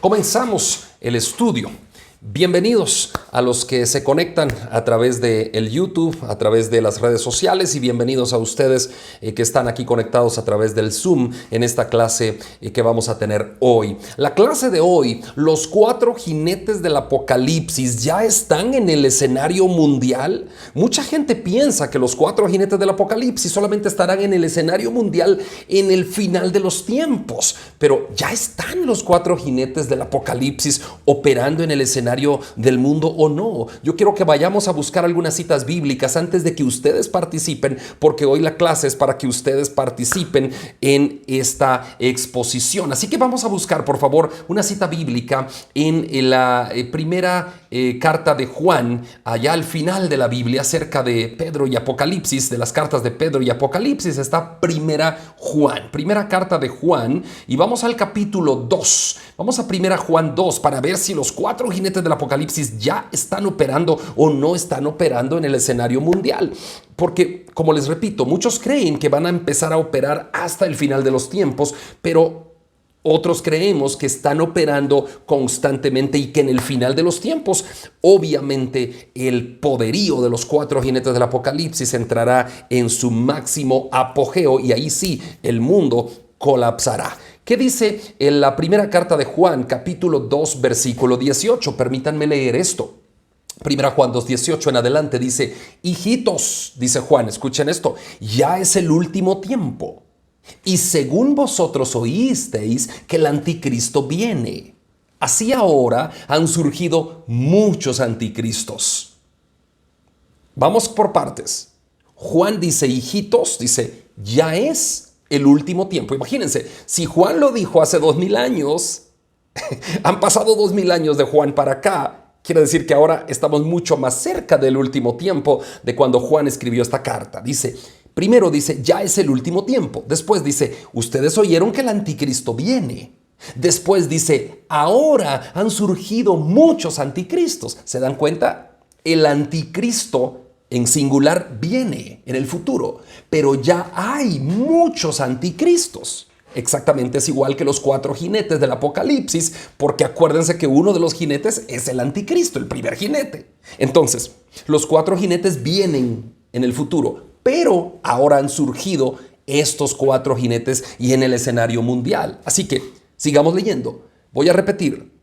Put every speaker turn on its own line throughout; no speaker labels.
Comenzamos el estudio. Bienvenidos a los que se conectan a través de el YouTube, a través de las redes sociales, y bienvenidos a ustedes que están aquí conectados a través del Zoom en esta clase que vamos a tener hoy. La clase de hoy, los 4 jinetes del Apocalipsis ya están en el escenario mundial. Mucha gente piensa que los 4 jinetes del Apocalipsis solamente estarán en el escenario mundial en el final de los tiempos, pero ya están los 4 jinetes del Apocalipsis operando en el escenario del mundo o no. Yo quiero que vayamos a buscar algunas citas bíblicas antes de que ustedes participen, porque hoy la clase es para que ustedes participen en esta exposición. Así que vamos a buscar, por favor, una cita bíblica en la primera carta de Juan, allá al final de la Biblia, acerca de Pedro y Apocalipsis, de las cartas de Pedro y Apocalipsis, está primera carta de Juan, y vamos al capítulo 2. Vamos a primera Juan 2 para ver si los 4 jinetes del Apocalipsis ya están operando o no están operando en el escenario mundial. Porque, como les repito, muchos creen que van a empezar a operar hasta el final de los tiempos, pero otros creemos que están operando constantemente y que en el final de los tiempos, obviamente, el poderío de los 4 jinetes del Apocalipsis entrará en su máximo apogeo, y ahí sí, el mundo colapsará. ¿Qué dice en la primera carta de Juan, capítulo 2, versículo 18? Permítanme leer esto. Primera Juan 2:18 en adelante dice: hijitos, dice Juan, escuchen esto, ya es el último tiempo. Y según vosotros oísteis que el anticristo viene, así ahora han surgido muchos anticristos. Vamos por partes. Juan dice, hijitos, dice, ya es el último tiempo. Imagínense, si Juan lo dijo hace 2000 años, han pasado 2000 años de Juan para acá. Quiere decir que ahora estamos mucho más cerca del último tiempo de cuando Juan escribió esta carta. Primero dice, ya es el último tiempo. Después dice, ustedes oyeron que el anticristo viene. Después dice, ahora han surgido muchos anticristos. ¿Se dan cuenta? El anticristo en singular viene en el futuro, pero ya hay muchos anticristos. Exactamente es igual que los 4 jinetes del Apocalipsis, porque acuérdense que uno de los jinetes es el anticristo, el primer jinete. Entonces, los 4 jinetes vienen en el futuro, pero ahora han surgido estos 4 jinetes y en el escenario mundial. Así que sigamos leyendo. Voy a repetir.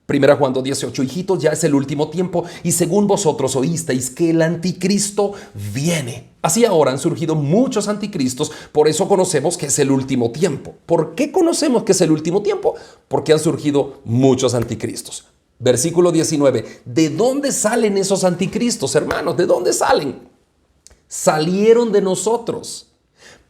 Primera Juan 2:18, hijitos, ya es el último tiempo, y según vosotros oísteis que el anticristo viene. Así ahora han surgido muchos anticristos, por eso conocemos que es el último tiempo. ¿Por qué conocemos que es el último tiempo? Porque han surgido muchos anticristos. Versículo 19, ¿de dónde salen esos anticristos, hermanos? ¿De dónde salen? Salieron de nosotros,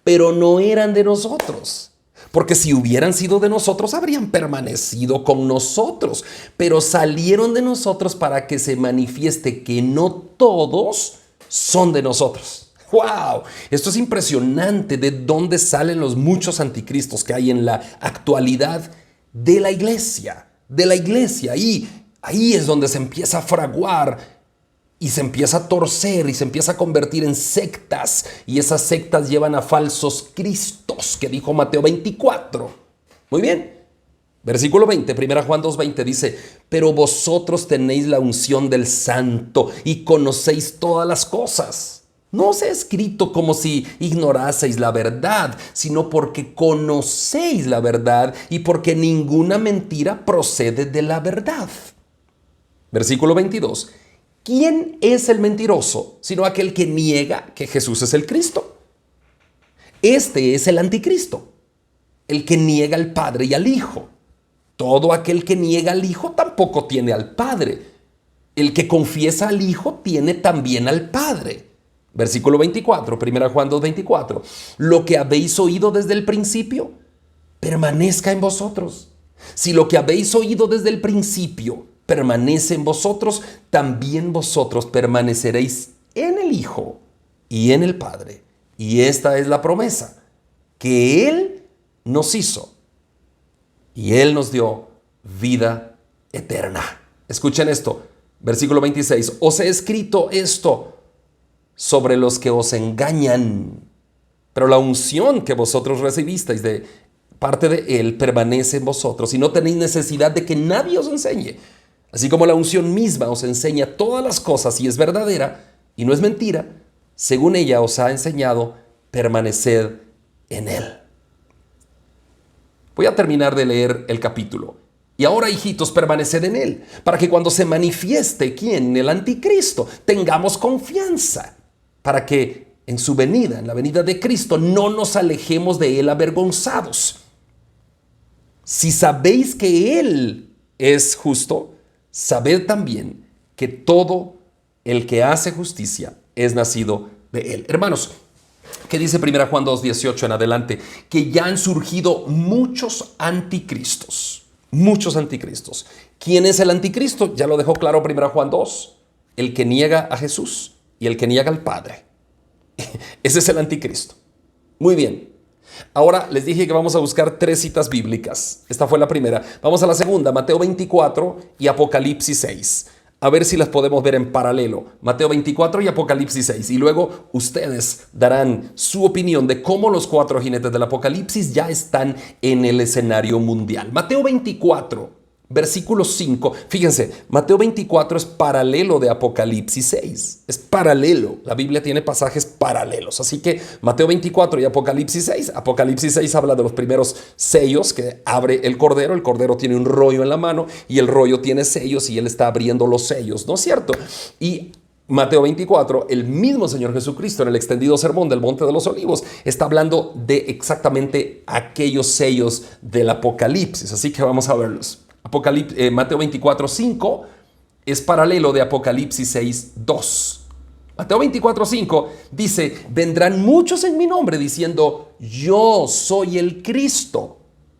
pero no eran de nosotros. Porque si hubieran sido de nosotros, habrían permanecido con nosotros. Pero salieron de nosotros para que se manifieste que no todos son de nosotros. ¡Wow! Esto es impresionante, de dónde salen los muchos anticristos que hay en la actualidad de la iglesia. Y ahí es donde se empieza a fraguar y se empieza a torcer y se empieza a convertir en sectas. Y esas sectas llevan a falsos cristos, que dijo Mateo 24. Muy bien. Versículo 20, 1 Juan 2:20 dice, pero vosotros tenéis la unción del Santo y conocéis todas las cosas. No os he escrito como si ignoraseis la verdad, sino porque conocéis la verdad y porque ninguna mentira procede de la verdad. Versículo 22. ¿Quién es el mentiroso, sino aquel que niega que Jesús es el Cristo? Este es el anticristo, el que niega al Padre y al Hijo. Todo aquel que niega al Hijo tampoco tiene al Padre. El que confiesa al Hijo tiene también al Padre. Versículo 24, 1 Juan 2:24. Lo que habéis oído desde el principio, permanezca en vosotros. Si lo que habéis oído desde el principio permanece en vosotros, también vosotros permaneceréis en el Hijo y en el Padre. Y esta es la promesa que Él nos hizo y Él nos dio vida eterna. Escuchen esto, versículo 26. Os he escrito esto sobre los que os engañan, pero la unción que vosotros recibisteis de parte de Él permanece en vosotros y no tenéis necesidad de que nadie os enseñe. Así como la unción misma os enseña todas las cosas y es verdadera y no es mentira, según ella os ha enseñado, permaneced en Él. Voy a terminar de leer el capítulo. Y ahora, hijitos, permaneced en Él, para que cuando se manifieste, ¿quién? El anticristo, tengamos confianza, para que en su venida, en la venida de Cristo, no nos alejemos de Él avergonzados. Si sabéis que Él es justo, sabed también que todo el que hace justicia es nacido de Él. Hermanos, ¿qué dice 1 Juan 2:18 en adelante? Que ya han surgido muchos anticristos. Muchos anticristos. ¿Quién es el anticristo? Ya lo dejó claro 1 Juan 2. El que niega a Jesús y el que niega al Padre. Ese es el anticristo. Muy bien. Ahora les dije que vamos a buscar 3 citas bíblicas. Esta fue la primera. Vamos a la segunda, Mateo 24 y Apocalipsis 6. A ver si las podemos ver en paralelo. Mateo 24 y Apocalipsis 6. Y luego ustedes darán su opinión de cómo los 4 jinetes del Apocalipsis ya están en el escenario mundial. Mateo 24, versículo 5. Fíjense, Mateo 24 es paralelo de Apocalipsis 6. Es paralelo. La Biblia tiene pasajes paralelos. Así que Mateo 24 y Apocalipsis 6. Apocalipsis 6 habla de los primeros sellos que abre el Cordero. El Cordero tiene un rollo en la mano y el rollo tiene sellos y él está abriendo los sellos, ¿no es cierto? Y Mateo 24, el mismo Señor Jesucristo en el extendido sermón del Monte de los Olivos está hablando de exactamente aquellos sellos del Apocalipsis. Así que vamos a verlos. Mateo 24:5 es paralelo de Apocalipsis 6:2. Mateo 24:5 dice: vendrán muchos en mi nombre diciendo yo soy el Cristo,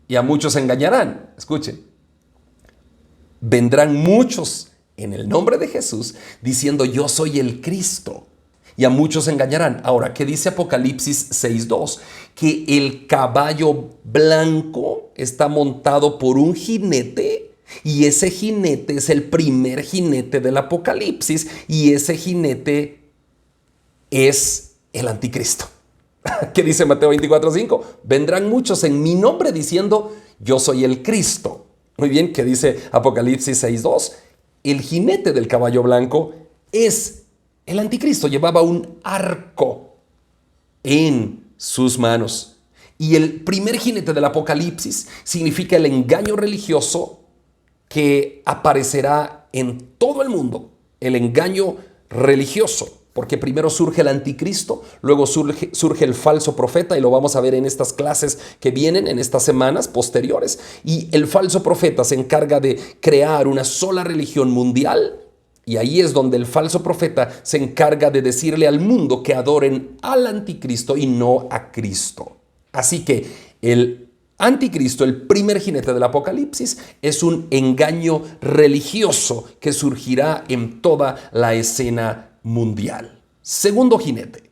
y a muchos engañarán. Escuchen, vendrán muchos en el nombre de Jesús diciendo yo soy el Cristo, y a muchos engañarán. Ahora, ¿qué dice Apocalipsis 6:2? Que el caballo blanco está montado por un jinete y ese jinete es el primer jinete del Apocalipsis y ese jinete es el anticristo. ¿Qué dice Mateo 24:5? Vendrán muchos en mi nombre diciendo yo soy el Cristo. Muy bien, ¿qué dice Apocalipsis 6:2? El jinete del caballo blanco es el anticristo. Llevaba un arco en sus manos. Y el primer jinete del Apocalipsis significa el engaño religioso que aparecerá en todo el mundo. El engaño religioso. Porque primero surge el anticristo, luego surge el falso profeta, y lo vamos a ver en estas clases que vienen, en estas semanas posteriores. Y el falso profeta se encarga de crear una sola religión mundial. Y ahí es donde el falso profeta se encarga de decirle al mundo que adoren al anticristo y no a Cristo. Así que el anticristo, el primer jinete del Apocalipsis, es un engaño religioso que surgirá en toda la escena mundial. Segundo jinete,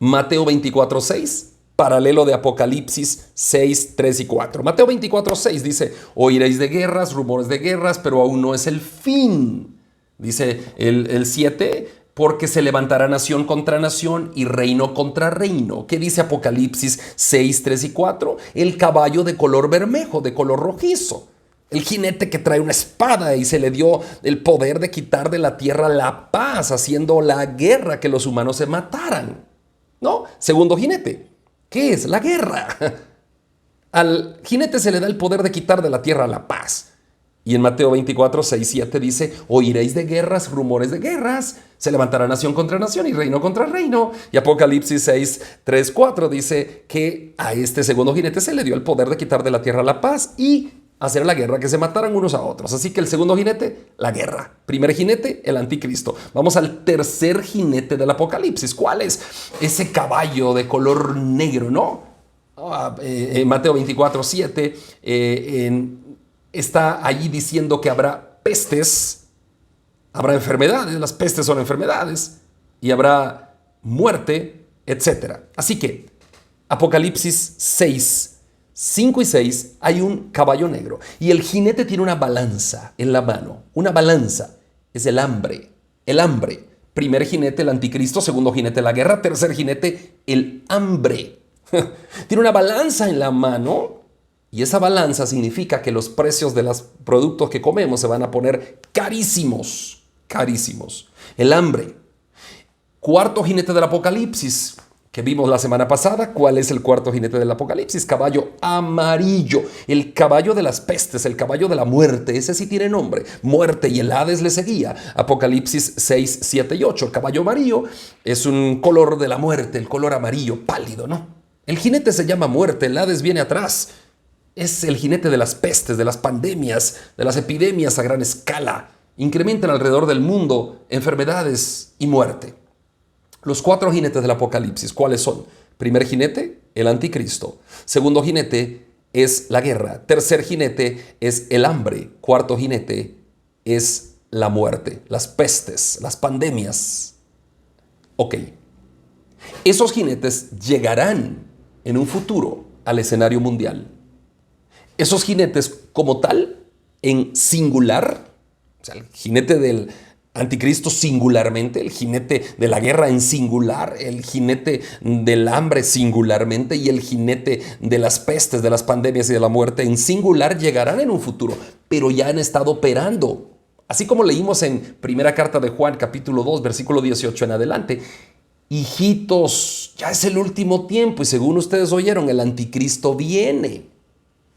Mateo 24:6. Paralelo de Apocalipsis 6, 3 y 4. Mateo 24:6 dice: oiréis de guerras, rumores de guerras, pero aún no es el fin. Dice el 7, porque se levantará nación contra nación y reino contra reino. ¿Qué dice Apocalipsis 6, 3 y 4? El caballo de color bermejo, de color rojizo. El jinete que trae una espada y se le dio el poder de quitar de la tierra la paz, haciendo la guerra, que los humanos se mataran. ¿No? Segundo jinete. ¿Qué es? La guerra. Al jinete se le da el poder de quitar de la tierra la paz. Y en Mateo 24, 6, 7 dice: oiréis de guerras, rumores de guerras, se levantará nación contra nación y reino contra reino. Y Apocalipsis 6, 3, 4 dice que a este segundo jinete se le dio el poder de quitar de la tierra la paz y hacer la guerra, que se mataran unos a otros. Así que el segundo jinete, la guerra. Primer jinete, el anticristo. Vamos al tercer jinete del Apocalipsis. ¿Cuál es? Ese caballo de color negro, ¿no? Mateo 24, 7 está allí diciendo que habrá pestes, habrá enfermedades, las pestes son enfermedades, y habrá muerte, etc. Así que Apocalipsis 6, 5 y 6 hay un caballo negro y el jinete tiene una balanza en la mano. Una balanza es el hambre. El hambre. Primer jinete, el anticristo. Segundo jinete, la guerra. Tercer jinete, el hambre. Tiene una balanza en la mano y esa balanza significa que los precios de los productos que comemos se van a poner carísimos, carísimos. El hambre. Cuarto jinete del Apocalipsis que vimos la semana pasada. ¿Cuál es el cuarto jinete del Apocalipsis? Caballo amarillo, el caballo de las pestes, el caballo de la muerte. Ese sí tiene nombre, muerte, y el Hades le seguía. Apocalipsis 6, 7 y 8. El caballo amarillo es un color de la muerte, el color amarillo pálido, ¿no? El jinete se llama muerte, el Hades viene atrás. Es el jinete de las pestes, de las pandemias, de las epidemias a gran escala. Incrementan alrededor del mundo enfermedades y muerte. Los cuatro jinetes del Apocalipsis, ¿cuáles son? Primer jinete, el anticristo. Segundo jinete es la guerra. Tercer jinete es el hambre. Cuarto jinete es la muerte, las pestes, las pandemias. Ok. Esos jinetes llegarán en un futuro al escenario mundial. Esos jinetes como tal, en singular, o sea, el jinete del anticristo singularmente, el jinete de la guerra en singular, el jinete del hambre singularmente y el jinete de las pestes, de las pandemias y de la muerte en singular llegarán en un futuro, pero ya han estado operando. Así como leímos en primera carta de Juan, capítulo 2, versículo 18 en adelante. Hijitos, ya es el último tiempo y según ustedes oyeron, el anticristo viene.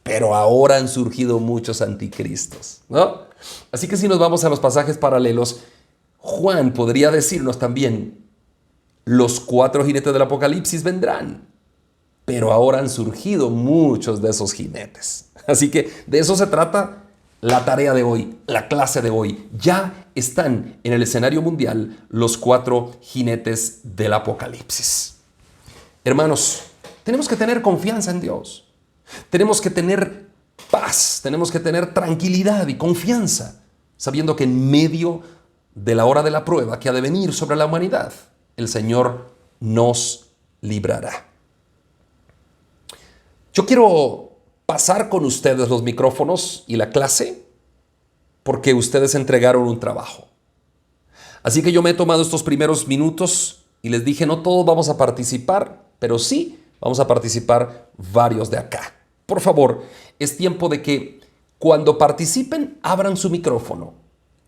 Pero ahora han surgido muchos anticristos, ¿no? Así que si nos vamos a los pasajes paralelos, Juan podría decirnos también, los cuatro jinetes del Apocalipsis vendrán, pero ahora han surgido muchos de esos jinetes. Así que de eso se trata la tarea de hoy, la clase de hoy. Ya están en el escenario mundial los cuatro jinetes del Apocalipsis. Hermanos, tenemos que tener confianza en Dios. Tenemos que tener paz, tenemos que tener tranquilidad y confianza, sabiendo que en medio de la hora de la prueba que ha de venir sobre la humanidad, el Señor nos librará. Yo quiero pasar con ustedes los micrófonos y la clase porque ustedes entregaron un trabajo. Así que yo me he tomado estos primeros minutos y les dije, no todos vamos a participar, pero sí vamos a participar varios de acá. Por favor, es tiempo de que cuando participen abran su micrófono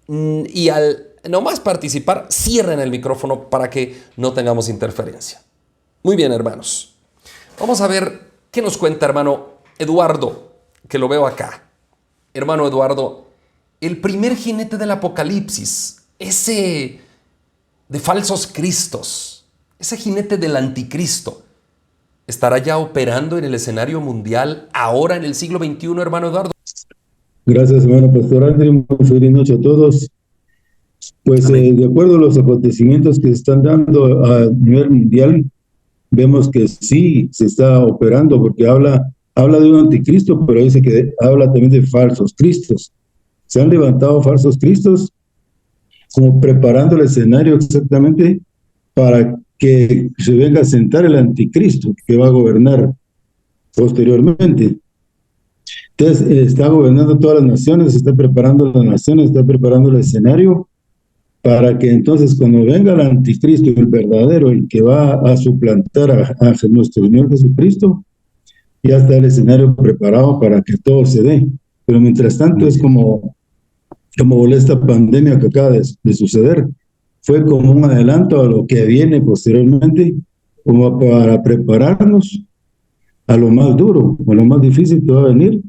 y al nomás participar cierren el micrófono para que no tengamos interferencia. Muy bien, hermanos. Vamos a ver qué nos cuenta hermano Eduardo, que lo veo acá. Hermano Eduardo, el primer jinete del Apocalipsis, ese de falsos cristos, ese jinete del anticristo, ¿estará ya operando en el escenario mundial ahora en el siglo XXI, hermano Eduardo?
Gracias, hermano Pastor André. Muy feliz noche a todos. Pues de acuerdo a los acontecimientos que se están dando a nivel mundial, vemos que sí se está operando, porque habla de un anticristo, pero dice que habla también de falsos cristos. Se han levantado falsos cristos como preparando el escenario exactamente para que se venga a sentar el anticristo que va a gobernar posteriormente. Entonces, está gobernando todas las naciones, está preparando las naciones, está preparando el escenario para que entonces cuando venga el anticristo, el verdadero, el que va a suplantar a nuestro Señor Jesucristo, ya está el escenario preparado para que todo se dé. Pero mientras tanto es como esta pandemia que acaba de suceder, fue como un adelanto a lo que viene posteriormente, como para prepararnos a lo más duro, a lo más difícil que va a venir.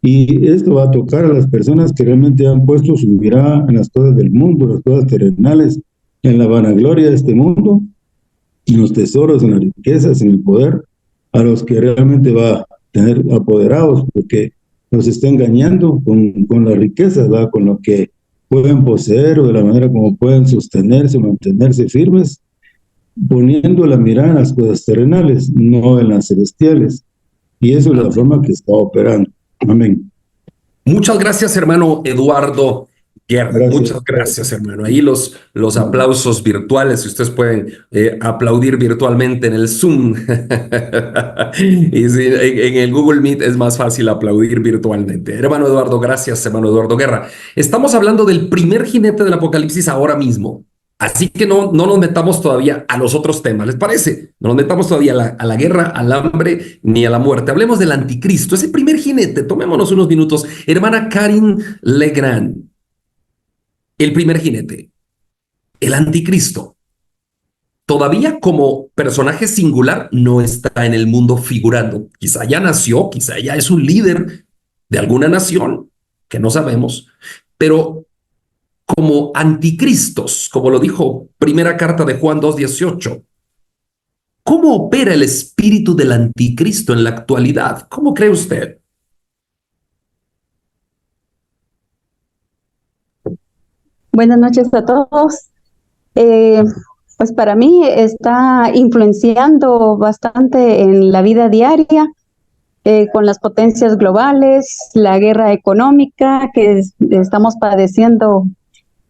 Y esto va a tocar a las personas que realmente han puesto su mirada en las cosas del mundo, las cosas terrenales, en la vanagloria de este mundo, en los tesoros, en las riquezas, en el poder, a los que realmente va a tener apoderados, porque los está engañando con las riquezas, ¿va? Con lo que pueden poseer o de la manera como pueden sostenerse, mantenerse firmes, poniendo la mirada en las cosas terrenales, no en las celestiales. Y eso es la forma que está operando. Amén.
Muchas gracias, hermano Eduardo Guerra.
Gracias.
Muchas gracias, hermano. Ahí los aplausos virtuales, si ustedes pueden aplaudir virtualmente en el Zoom. Y sí, en el Google Meet es más fácil aplaudir virtualmente. Hermano Eduardo, gracias, hermano Eduardo Guerra. Estamos hablando del primer jinete del Apocalipsis ahora mismo. Así que no nos metamos todavía a los otros temas, ¿les parece? No nos metamos todavía a la guerra, al hambre, ni a la muerte. Hablemos del anticristo, ese primer jinete. Tomémonos unos minutos. Hermana Karin Legrand, el primer jinete, el anticristo. Todavía como personaje singular no está en el mundo figurando. Quizá ya nació, quizá ya es un líder de alguna nación, que no sabemos, pero como anticristos, como lo dijo primera carta de Juan 2:18. ¿Cómo opera el espíritu del anticristo en la actualidad? ¿Cómo cree usted?
Buenas noches a todos. Eh, pues para mí está influenciando bastante en la vida diaria, con las potencias globales, la guerra económica que estamos padeciendo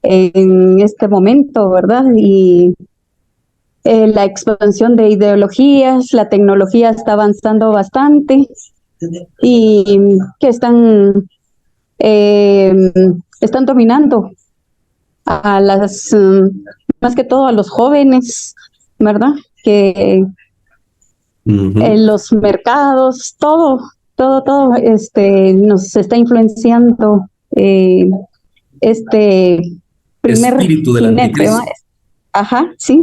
en este momento, ¿verdad? Y la expansión de ideologías, la tecnología está avanzando bastante y que eh, están dominando a más que todo a los jóvenes, ¿verdad? Que los mercados, todo, nos está influenciando este primer
Espíritu del
jinete, ¿no?
anticristo.
Ajá, sí.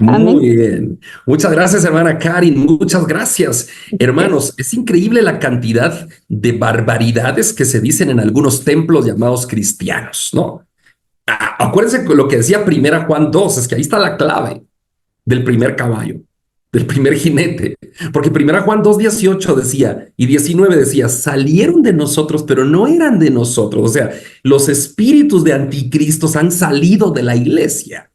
Amén.
Muy bien. Muchas gracias, hermana Karin. Muchas gracias. Hermanos, es increíble la cantidad de barbaridades que se dicen en algunos templos llamados cristianos, ¿no? Acuérdense lo que decía primera Juan 2, es que ahí está la clave del primer caballo, del primer jinete. Porque primera Juan 2:18 decía, y 19 decía, salieron de nosotros, pero no eran de nosotros. O sea, los espíritus de anticristos han salido de la iglesia.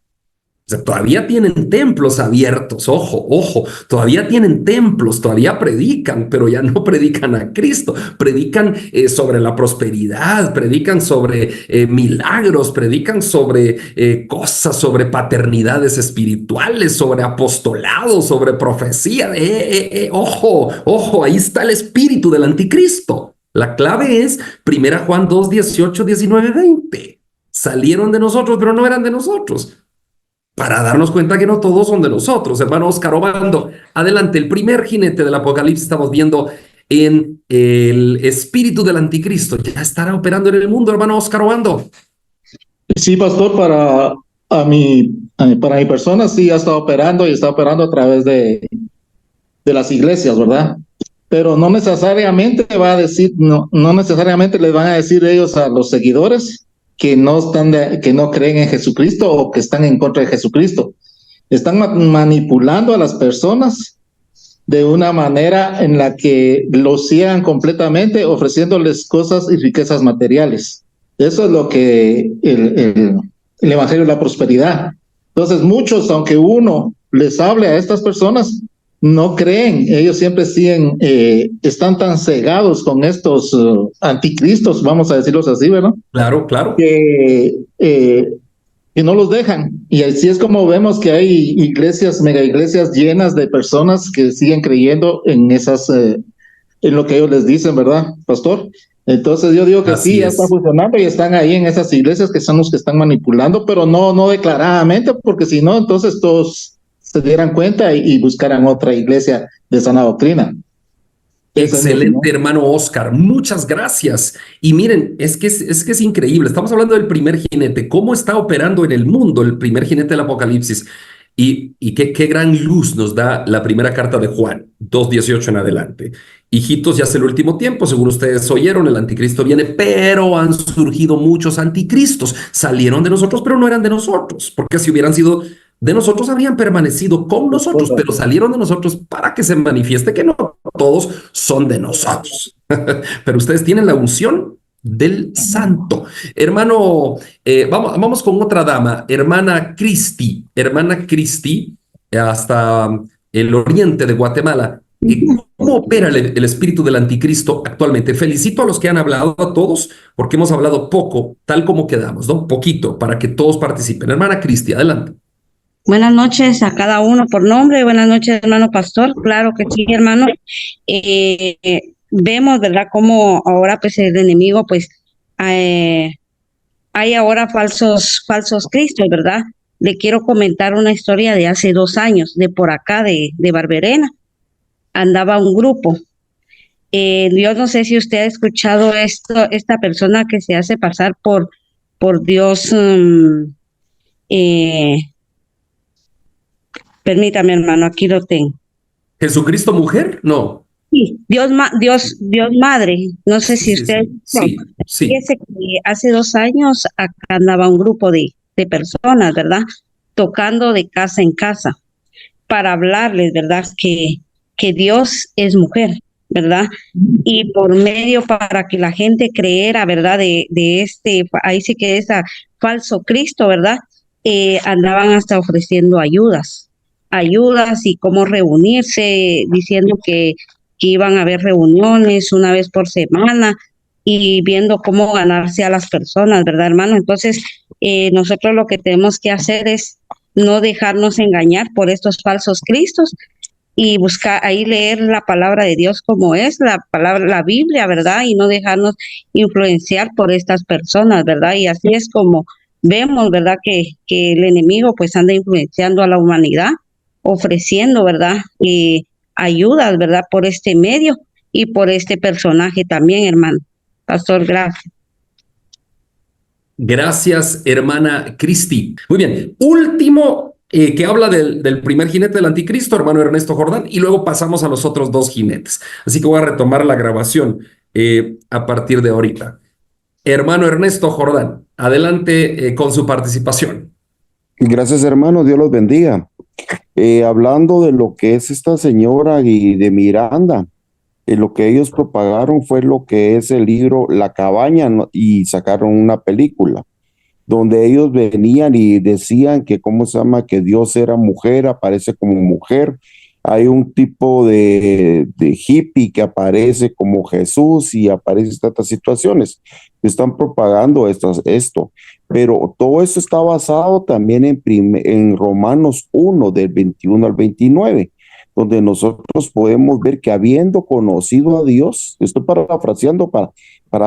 O sea, todavía tienen templos abiertos, ojo, todavía tienen templos, todavía predican, pero ya no predican a Cristo, predican sobre la prosperidad, predican sobre milagros, predican sobre cosas, sobre paternidades espirituales, sobre apostolado, sobre profecía. Ojo, ahí está el espíritu del anticristo. La clave es 1 Juan 2:18, 19, 20. Salieron de nosotros, pero no eran de nosotros. Para darnos cuenta que no todos son de nosotros. Hermano Oscar Obando, adelante, el primer jinete del Apocalipsis estamos viendo en el espíritu del anticristo. Ya estará operando en el mundo, hermano Oscar Obando.
Sí, pastor, para mi persona sí ha estado operando y está operando a través de las iglesias, ¿verdad? Pero no necesariamente va a decir, no necesariamente les van a decir ellos a los seguidores que que no creen en Jesucristo o que están en contra de Jesucristo. Están manipulando a las personas de una manera en la que los ciegan completamente, ofreciéndoles cosas y riquezas materiales. Eso es lo que el Evangelio de la Prosperidad. Entonces, muchos, aunque uno les hable a estas personas, no creen. Ellos siempre siguen, están tan cegados con estos anticristos, vamos a decirlos así, ¿verdad?
Claro.
Que no los dejan. Y así es como vemos que hay iglesias, mega iglesias llenas de personas que siguen creyendo en en lo que ellos les dicen, ¿verdad, pastor? Entonces yo digo que
Así
sí, ya
es.
está funcionando y están ahí en esas iglesias que son los que están manipulando, pero no declaradamente, porque si no, entonces todos se dieran cuenta y buscaran otra iglesia de sana doctrina.
Excelente, hermano Oscar. Muchas gracias. Y miren, es que es increíble. Estamos hablando del primer jinete. ¿Cómo está operando en el mundo el primer jinete del Apocalipsis? Y qué gran luz nos da la primera carta de Juan, 2:18 en adelante. Hijitos, ya es el último tiempo, según ustedes oyeron, el anticristo viene, pero han surgido muchos anticristos. Salieron de nosotros, pero no eran de nosotros, porque si hubieran sido de nosotros, habrían permanecido con nosotros, pero salieron de nosotros para que se manifieste que no todos son de nosotros. Pero ustedes tienen la unción del santo. Hermano, vamos con otra dama, hermana Cristi, hasta el oriente de Guatemala. ¿Cómo opera el espíritu del anticristo actualmente? Felicito a los que han hablado, a todos, porque hemos hablado poco, tal como quedamos, ¿no? Poquito, para que todos participen. Hermana Cristi, adelante.
Buenas noches a cada uno por nombre. Buenas noches, hermano pastor. Claro que sí, hermano. Vemos, ¿verdad?, cómo ahora pues el enemigo pues hay ahora falsos cristos, ¿verdad? le quiero comentar una historia de hace 2 años, de por acá, de Barberena. Andaba un grupo. Yo no sé si usted ha escuchado esto, esta persona que se hace pasar por Dios. Eh, Permítame, hermano, aquí lo tengo.
¿Jesucristo mujer? No.
Sí, Dios Madre. No sé
Sí,
si
sí,
usted.
sí, sí, sí.
Fíjese que hace 2 años acá andaba un grupo de personas, ¿verdad? Tocando de casa en casa para hablarles, ¿verdad? Que Dios es mujer, ¿verdad? Y por medio para que la gente creera, ¿verdad? De este, ahí sí que es a falso Cristo, ¿verdad? Andaban hasta ofreciendo ayudas y cómo reunirse, diciendo que iban a haber reuniones una vez por semana y viendo cómo ganarse a las personas, ¿verdad, hermano? Entonces, nosotros lo que tenemos que hacer es no dejarnos engañar por estos falsos cristos y buscar ahí leer la palabra de Dios como es, la palabra, la Biblia, ¿verdad? Y no dejarnos influenciar por estas personas, ¿verdad? Y así es como vemos, ¿verdad? Que el enemigo pues anda influenciando a la humanidad, ofreciendo, ¿verdad? Ayudas, ¿verdad? Por este medio y por este personaje también, hermano. Pastor, gracias.
Gracias, hermana Cristi. Muy bien. Último que habla del primer jinete del anticristo, hermano Ernesto Jordán, y luego pasamos a los otros dos jinetes. Así que voy a retomar la grabación a partir de ahorita. Hermano Ernesto Jordán, adelante con su participación.
Gracias, hermano. Dios los bendiga. Hablando de lo que es esta señora y de Miranda, lo que ellos propagaron fue lo que es el libro La Cabaña, ¿no? Y sacaron una película donde ellos venían y decían que, ¿cómo se llama? Que Dios era mujer, aparece como mujer. Hay un tipo de hippie que aparece como Jesús y aparece tantas situaciones. Están propagando esto, pero todo eso está basado también en Romanos 1, del 21 al 29, donde nosotros podemos ver que habiendo conocido a Dios, estoy parafraseando para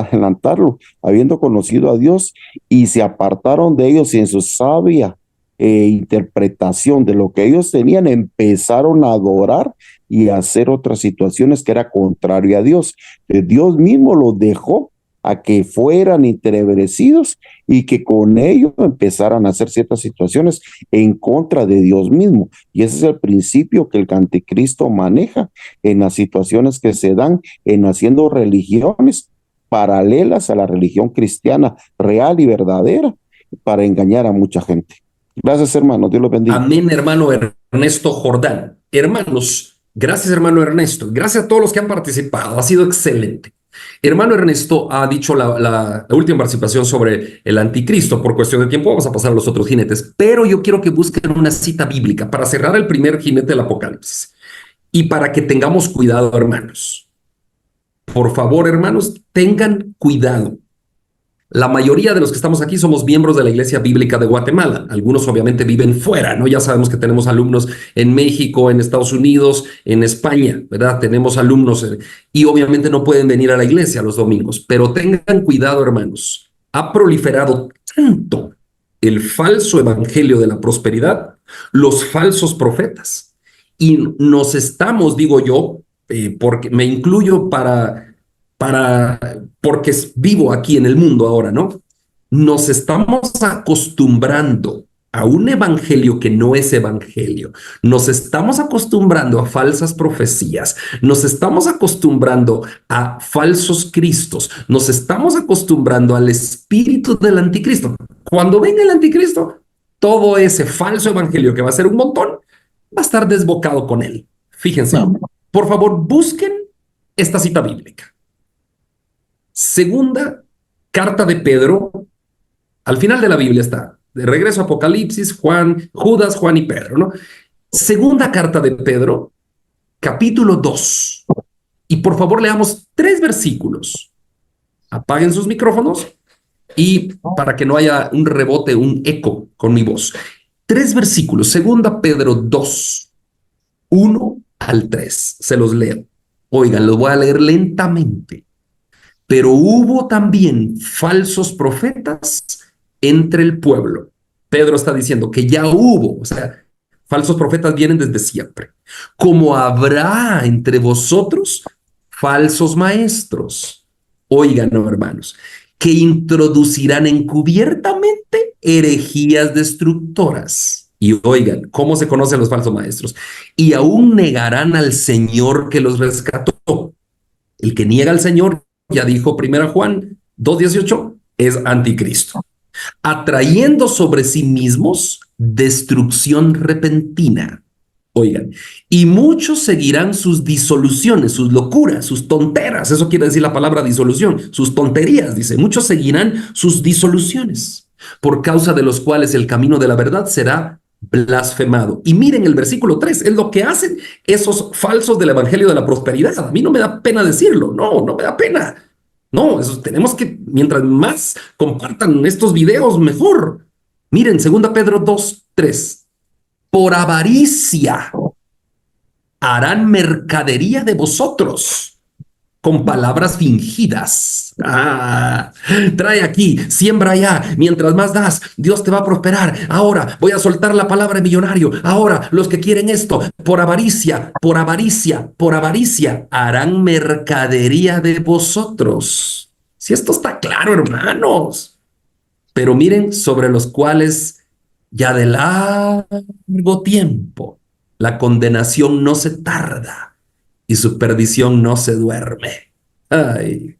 adelantarlo, habiendo conocido a Dios y se apartaron de ellos y en su sabia interpretación de lo que ellos tenían, empezaron a adorar y a hacer otras situaciones que era contrario a Dios. Dios mismo los dejó a que fueran entenebrecidos y que con ello empezaran a hacer ciertas situaciones en contra de Dios mismo. Y ese es el principio que el anticristo maneja en las situaciones que se dan en haciendo religiones paralelas a la religión cristiana real y verdadera para engañar a mucha gente. Gracias, hermano. Dios los bendiga.
Amén, hermano Ernesto Jordán. Hermanos, gracias, hermano Ernesto. Gracias a todos los que han participado. Ha sido excelente. Hermano Ernesto ha dicho la última participación sobre el anticristo. Por cuestión de tiempo vamos a pasar a los otros jinetes, pero yo quiero que busquen una cita bíblica para cerrar el primer jinete del Apocalipsis y para que tengamos cuidado, hermanos. Por favor, hermanos, tengan cuidado. La mayoría de los que estamos aquí somos miembros de la Iglesia Bíblica de Guatemala. Algunos obviamente viven fuera, ¿no? Ya sabemos que tenemos alumnos en México, en Estados Unidos, en España, ¿verdad? Tenemos alumnos y obviamente no pueden venir a la iglesia los domingos. Pero tengan cuidado, hermanos. Ha proliferado tanto el falso evangelio de la prosperidad, los falsos profetas. Y nos estamos, digo yo, porque me incluyo porque vivo aquí en el mundo ahora, ¿no? Nos estamos acostumbrando a un evangelio que no es evangelio. Nos estamos acostumbrando a falsas profecías. Nos estamos acostumbrando a falsos cristos. Nos estamos acostumbrando al espíritu del anticristo. Cuando venga el anticristo, todo ese falso evangelio, que va a ser un montón, va a estar desbocado con él. Fíjense, por favor, busquen esta cita bíblica. Segunda carta de Pedro, al final de la Biblia está, de regreso a Apocalipsis, Juan, Judas, Juan y Pedro, ¿no? Segunda carta de Pedro, capítulo 2. Y por favor leamos 3 versículos. Apaguen sus micrófonos y para que no haya un rebote, un eco con mi voz. 3 versículos, segunda Pedro 2, 1 al 3. Se los leo. Oigan, los voy a leer lentamente. Pero hubo también falsos profetas entre el pueblo, Pedro está diciendo que ya hubo, o sea, falsos profetas vienen desde siempre. Como habrá entre vosotros falsos maestros. Oigan, no, hermanos, que introducirán encubiertamente herejías destructoras. Y oigan, ¿cómo se conocen los falsos maestros? Y aún negarán al Señor que los rescató. El que niega al Señor, ya dijo 1 Juan 2:18, es anticristo, atrayendo sobre sí mismos destrucción repentina. Oigan, y muchos seguirán sus disoluciones, sus locuras, sus tonteras. Eso quiere decir la palabra disolución, sus tonterías, dice. Muchos seguirán sus disoluciones, por causa de los cuales el camino de la verdad será blasfemado. Y miren el versículo 3, es lo que hacen esos falsos del evangelio de la prosperidad. A mí no me da pena decirlo, no me da pena. No, eso tenemos que, mientras más compartan estos videos, mejor. Miren, 2 Pedro 2:3. Por avaricia harán mercadería de vosotros con palabras fingidas. Trae aquí, siembra allá, mientras más das, Dios te va a prosperar. Ahora voy a soltar la palabra millonario. Ahora los que quieren esto, por avaricia, por avaricia, por avaricia, harán mercadería de vosotros. Si esto está claro, hermanos. Pero miren, sobre los cuales ya de largo tiempo la condenación no se tarda y su perdición no se duerme. Ay,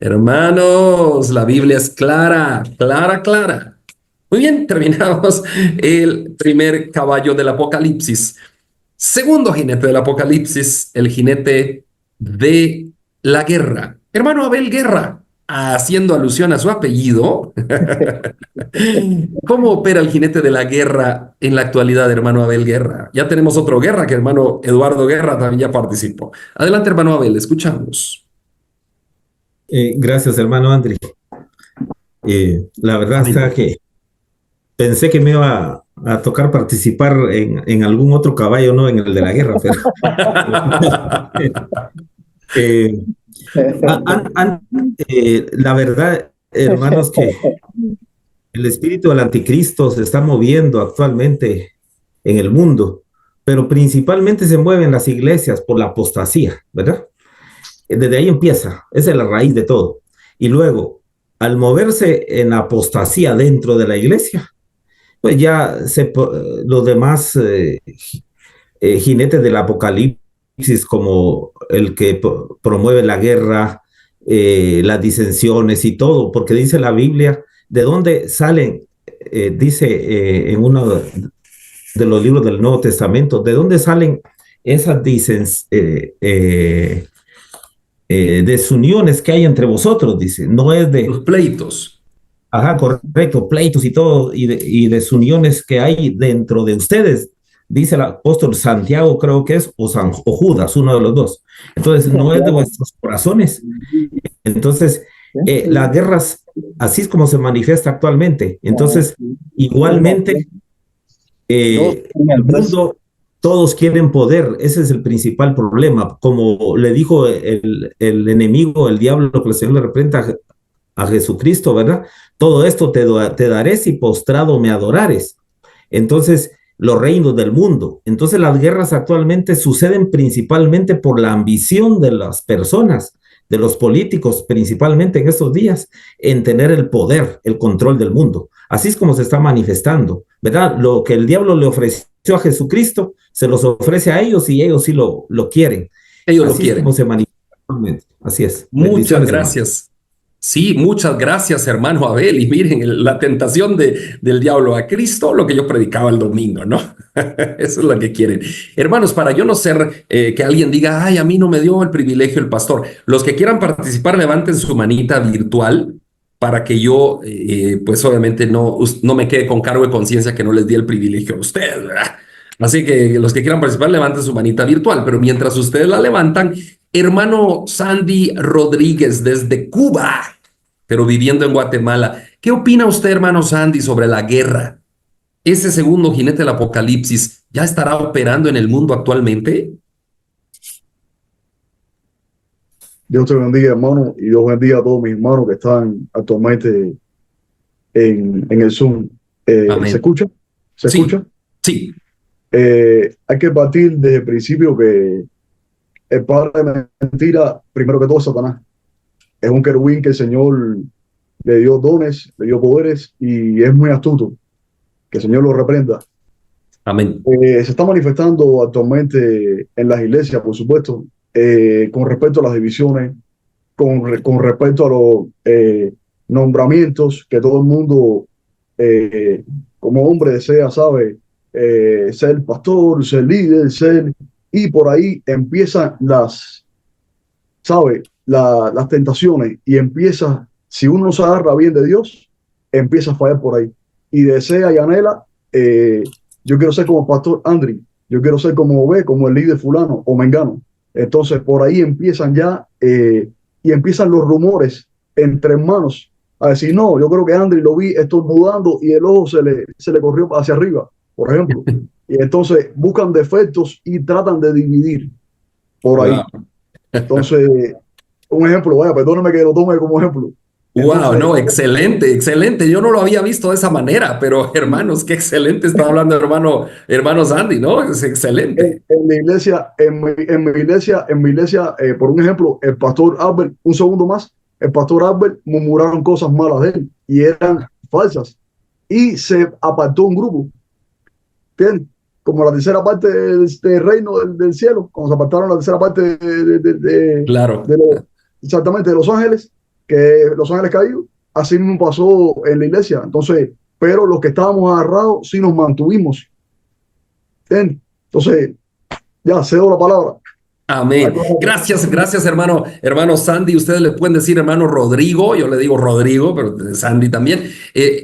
hermanos, la Biblia es clara, clara, clara. Muy bien, terminamos el primer caballo del Apocalipsis. Segundo jinete del Apocalipsis, el jinete de la guerra. Hermano Abel Guerra, haciendo alusión a su apellido. ¿Cómo opera el jinete de la guerra en la actualidad, hermano Abel Guerra? Ya tenemos otro Guerra, que hermano Eduardo Guerra también ya participó. Adelante, hermano Abel, escuchamos.
Gracias, hermano Andri. La verdad está que pensé que me iba a tocar participar en algún otro caballo, no en el de la guerra, pero la verdad, hermanos, que el espíritu del anticristo se está moviendo actualmente en el mundo, pero principalmente se mueve en las iglesias por la apostasía, ¿verdad? Desde ahí empieza, esa es la raíz de todo. Y luego, al moverse en la apostasía dentro de la iglesia, pues ya los demás jinetes del apocalipsis, como el que promueve la guerra, las disensiones y todo, porque dice la Biblia, ¿de dónde salen? Dice en uno de los libros del Nuevo Testamento, ¿de dónde salen esas desuniones que hay entre vosotros? Dice, no es de
los pleitos.
Ajá, correcto, pleitos y todo, y desuniones que hay dentro de ustedes, dice el apóstol Santiago, creo que es, o Judas, uno de los dos. Entonces, no es de vuestros corazones. Entonces, las guerras, así es como se manifiesta actualmente. Entonces, igualmente, el mundo, todos quieren poder, ese es el principal problema. Como le dijo el enemigo, el diablo, que el Señor le representa a Jesucristo, ¿verdad? Todo esto te daré si postrado me adorares. Entonces, los reinos del mundo. Entonces, las guerras actualmente suceden principalmente por la ambición de las personas, de los políticos, principalmente en estos días, en tener el poder, el control del mundo. Así es como se está manifestando, ¿verdad? Lo que el diablo le ofreció a Jesucristo, se los ofrece a ellos y ellos sí lo quieren.
Ellos
Así
lo quieren.
Es como se manifiesta actualmente. Así es.
Muchas gracias. Hermano. Sí, muchas gracias, hermano Abel. Y miren, la tentación del diablo a Cristo, lo que yo predicaba el domingo, ¿no? Eso es lo que quieren. Hermanos, para yo no ser que alguien diga, ay, a mí no me dio el privilegio el pastor. Los que quieran participar, levanten su manita virtual para que yo, pues obviamente no me quede con cargo de conciencia que no les di el privilegio a ustedes, ¿verdad? Así que los que quieran participar, levanten su manita virtual. Pero mientras ustedes la levantan, hermano Sandy Rodríguez desde Cuba, pero viviendo en Guatemala. ¿Qué opina usted, hermano Sandy, sobre la guerra? ¿Ese segundo jinete del apocalipsis ya estará operando en el mundo actualmente?
Dios te bendiga, hermano, y Dios bendiga a todos mis hermanos que están actualmente en el Zoom. ¿Se escucha? ¿Se
Sí,
escucha?
sí.
Hay que partir desde el principio que el padre de mentira, primero que todo, es Satanás. Es un querubín que el Señor le dio dones, le dio poderes y es muy astuto. Que el Señor lo reprenda.
Amén.
Se está manifestando actualmente en las iglesias, por supuesto, con respecto a las divisiones, con respecto a los nombramientos que todo el mundo, como hombre, desea, sabe, ser pastor, ser líder, y por ahí empiezan sabe, las tentaciones y empieza, si uno no se agarra bien de Dios, empieza a fallar por ahí y desea y anhela. Yo quiero ser como el pastor Andri, yo quiero ser como como el líder fulano o mengano. Entonces por ahí empiezan ya y empiezan los rumores entre hermanos a decir, no, yo creo que Andri lo vi estornudando y el ojo se le corrió hacia arriba, por ejemplo. Y entonces buscan defectos y tratan de dividir por ahí.
Wow.
Entonces, un ejemplo, vaya, perdóname que lo tome como ejemplo.
Wow,
Entonces,
no, excelente, excelente. Yo no lo había visto de esa manera, pero hermanos, qué excelente está hablando hermano Sandy, ¿no? Es excelente.
en la iglesia, en mi iglesia, por un ejemplo, el pastor Albert, un segundo más, el pastor Albert murmuraron cosas malas de él y eran falsas. Y se apartó un grupo, ¿entiendes? Como la tercera parte del reino del cielo, cuando se apartaron la tercera parte
Claro.
exactamente de los ángeles, que los ángeles caídos, así mismo pasó en la iglesia. Entonces, pero los que estábamos agarrados sí nos mantuvimos. ¿Entiendes? Entonces, ya cedo la palabra.
Amén. Gracias, hermano Sandy. Ustedes le pueden decir hermano Rodrigo, yo le digo Rodrigo, pero Sandy también.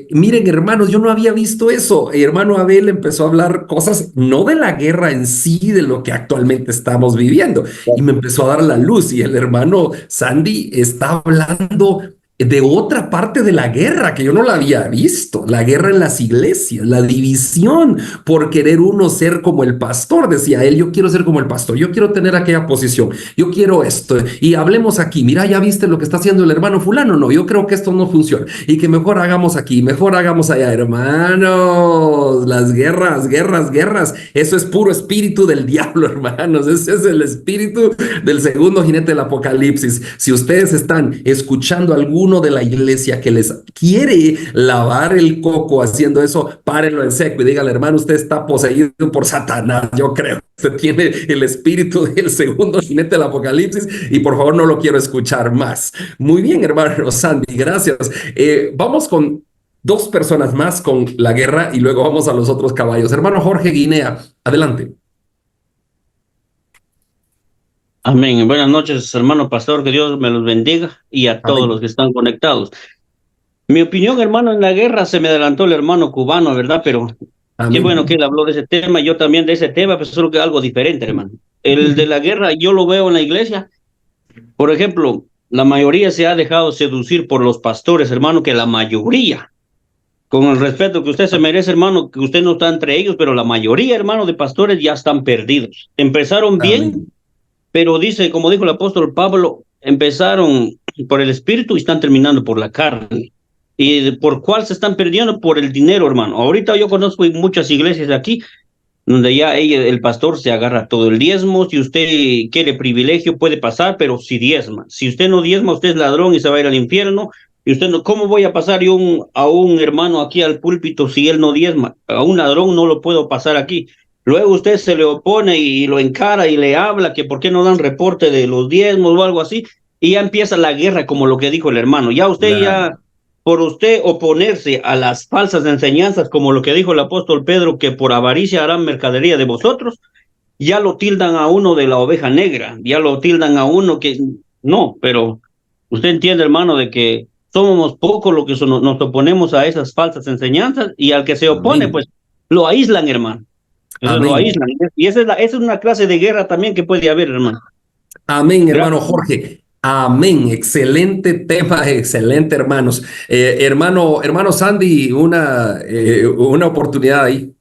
Miren, hermanos, yo no había visto eso. Hermano Abel empezó a hablar cosas, no de la guerra en sí, de lo que actualmente estamos viviendo, y me empezó a dar la luz. Y el hermano Sandy está hablando de otra parte de la guerra que yo no la había visto, la guerra en las iglesias, la división por querer uno ser como el pastor, decía él, yo quiero ser como el pastor, yo quiero tener aquella posición, yo quiero esto, y hablemos aquí, mira, ya viste lo que está haciendo el hermano fulano, no, yo creo que esto no funciona, y que mejor hagamos aquí, mejor hagamos allá, hermanos, las guerras, eso es puro espíritu del diablo, hermanos, ese es el espíritu del segundo jinete del Apocalipsis. Si ustedes están escuchando alguno de la iglesia que les quiere lavar el coco haciendo eso, párenlo en seco y díganle, hermano, usted está poseído por Satanás, yo creo. Usted tiene el espíritu del segundo jinete del Apocalipsis y por favor no lo quiero escuchar más. Muy bien, hermano Sandy, gracias. Vamos con dos personas más con la guerra y luego vamos a los otros caballos. Hermano Jorge Guinea, adelante.
Amén. Buenas noches, hermano pastor, que Dios me los bendiga y a todos los que están conectados. Mi opinión, hermano, en la guerra se me adelantó el hermano cubano, ¿verdad? Pero qué bueno que él habló de ese tema, yo también de ese tema, pero solo que algo diferente, hermano. El de la guerra yo lo veo en la iglesia. Por ejemplo, la mayoría se ha dejado seducir por los pastores, hermano, que la mayoría, con el respeto que usted se merece, hermano, que usted no está entre ellos, pero la mayoría, hermano, de pastores ya están perdidos. Empezaron bien, pero dice, como dijo el apóstol Pablo, empezaron por el espíritu y están terminando por la carne. ¿Y por cuál se están perdiendo? Por el dinero, hermano. Ahorita yo conozco muchas iglesias de aquí donde ya el pastor se agarra todo el diezmo. Si usted quiere privilegio puede pasar, pero si diezma. Si usted no diezma, usted es ladrón y se va a ir al infierno. Y usted no, ¿cómo voy a pasar yo a un hermano aquí al púlpito si él no diezma? A un ladrón no lo puedo pasar aquí. Luego usted se le opone y lo encara y le habla que por qué no dan reporte de los diezmos o algo así, y ya empieza la guerra, como lo que dijo el hermano. Ya usted ya, por usted oponerse a las falsas enseñanzas, como lo que dijo el apóstol Pedro, que por avaricia harán mercadería de vosotros, ya lo tildan a uno de la oveja negra, ya lo tildan a uno que no, pero usted entiende, hermano, de que somos pocos los que nos oponemos a esas falsas enseñanzas, y al que se opone, pues lo aíslan, hermano. Lo aíslan. Y esa es una clase de guerra también que puede haber, hermano.
Amén, hermano Jorge. Amén. Excelente tema, excelente, hermanos. Hermano Sandy, una oportunidad ahí.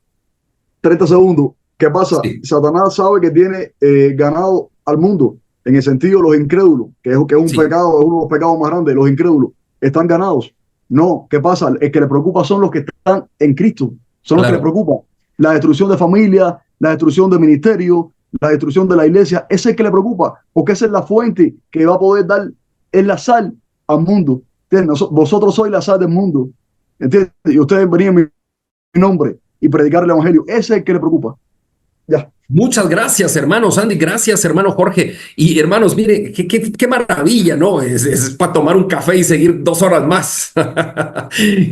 30 segundos. ¿Qué pasa? Sí. Satanás sabe que tiene ganado al mundo, en el sentido de los incrédulos, que es un pecado, es uno de los pecados más grandes. Los incrédulos están ganados. No, ¿qué pasa? El que le preocupa son los que están en Cristo, son los que le
Claro.
preocupa. La destrucción de familia, la destrucción de ministerio, la destrucción de la iglesia, ese es el que le preocupa, porque esa es la fuente que va a poder dar, es la sal al mundo. Vosotros sois la sal del mundo, ¿entiendes? Y ustedes venían en mi nombre y predicar el evangelio, ese es el que le preocupa. Ya.
Muchas gracias, hermano Sandy. Gracias, hermano Jorge. Y hermanos, mire, qué maravilla, ¿no? Es para tomar un café y seguir 2 horas más.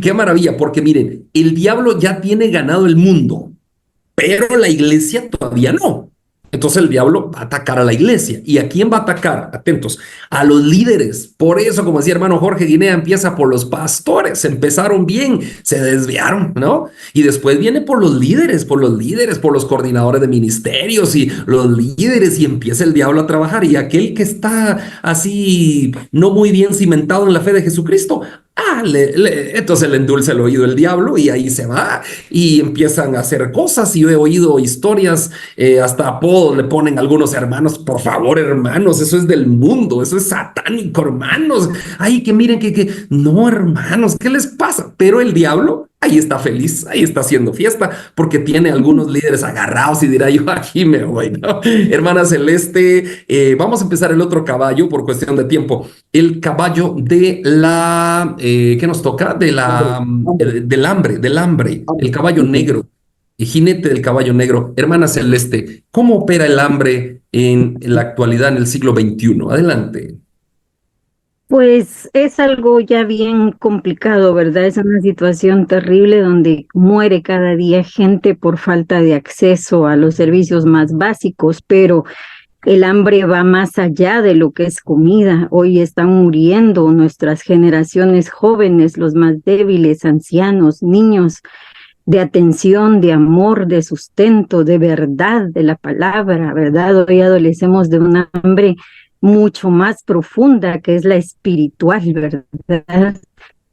Qué maravilla, porque miren, el diablo ya tiene ganado el mundo, pero la iglesia todavía no. Entonces el diablo va a atacar a la iglesia. ¿Y a quién va a atacar? Atentos, a los líderes. Por eso, como decía hermano Jorge Guinea, empieza por los pastores. Empezaron bien, se desviaron, ¿no? Y después viene por los líderes, por los coordinadores de ministerios y los líderes, y empieza el diablo a trabajar. Y aquel que está así, no muy bien cimentado en la fe de Jesucristo, entonces le endulza el oído el diablo y ahí se va y empiezan a hacer cosas. Y yo he oído historias, hasta apodos le ponen algunos hermanos. Por favor, hermanos, eso es del mundo, eso es satánico, hermanos. Ay, que miren no, hermanos, ¿qué les pasa? Pero el diablo ahí está feliz, ahí está haciendo fiesta, porque tiene algunos líderes agarrados y dirá, yo aquí me voy, ¿no? Hermana Celeste, vamos a empezar el otro caballo por cuestión de tiempo. El caballo de la, ¿qué nos toca? Del hambre, el caballo negro, el jinete del caballo negro. Hermana Celeste, ¿cómo opera el hambre en la actualidad, en el siglo XXI? Adelante.
Pues es algo ya bien complicado, ¿verdad? Es una situación terrible donde muere cada día gente por falta de acceso a los servicios más básicos, pero el hambre va más allá de lo que es comida. Hoy están muriendo nuestras generaciones jóvenes, los más débiles, ancianos, niños, de atención, de amor, de sustento, de verdad, de la palabra, ¿verdad? Hoy adolecemos de un hambre mucho más profunda, que es la espiritual, ¿verdad?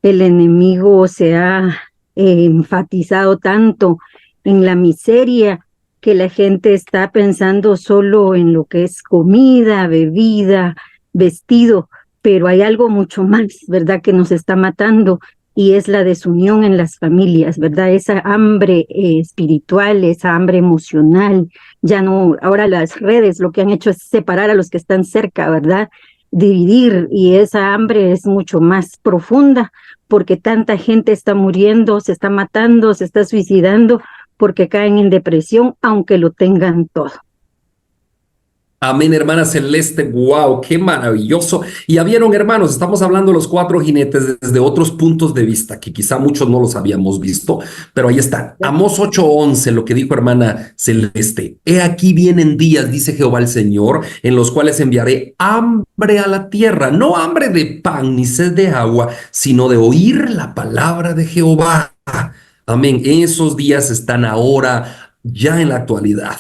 El enemigo se ha enfatizado tanto en la miseria que la gente está pensando solo en lo que es comida, bebida, vestido, pero hay algo mucho más, ¿verdad?, que nos está matando, y es la desunión en las familias, ¿verdad? Esa hambre espiritual, esa hambre emocional. Ya no, ahora las redes lo que han hecho es separar a los que están cerca, ¿verdad? Dividir, y esa hambre es mucho más profunda porque tanta gente está muriendo, se está matando, se está suicidando porque caen en depresión, aunque lo tengan todo.
Amén, hermana Celeste. Wow, qué maravilloso. Y ya vieron, hermanos, estamos hablando de los 4 jinetes desde otros puntos de vista que quizá muchos no los habíamos visto, pero ahí está. Amós 8:11, lo que dijo hermana Celeste. He aquí vienen días, dice Jehová el Señor, en los cuales enviaré hambre a la tierra, no hambre de pan ni sed de agua, sino de oír la palabra de Jehová. Amén. Esos días están ahora, ya en la actualidad.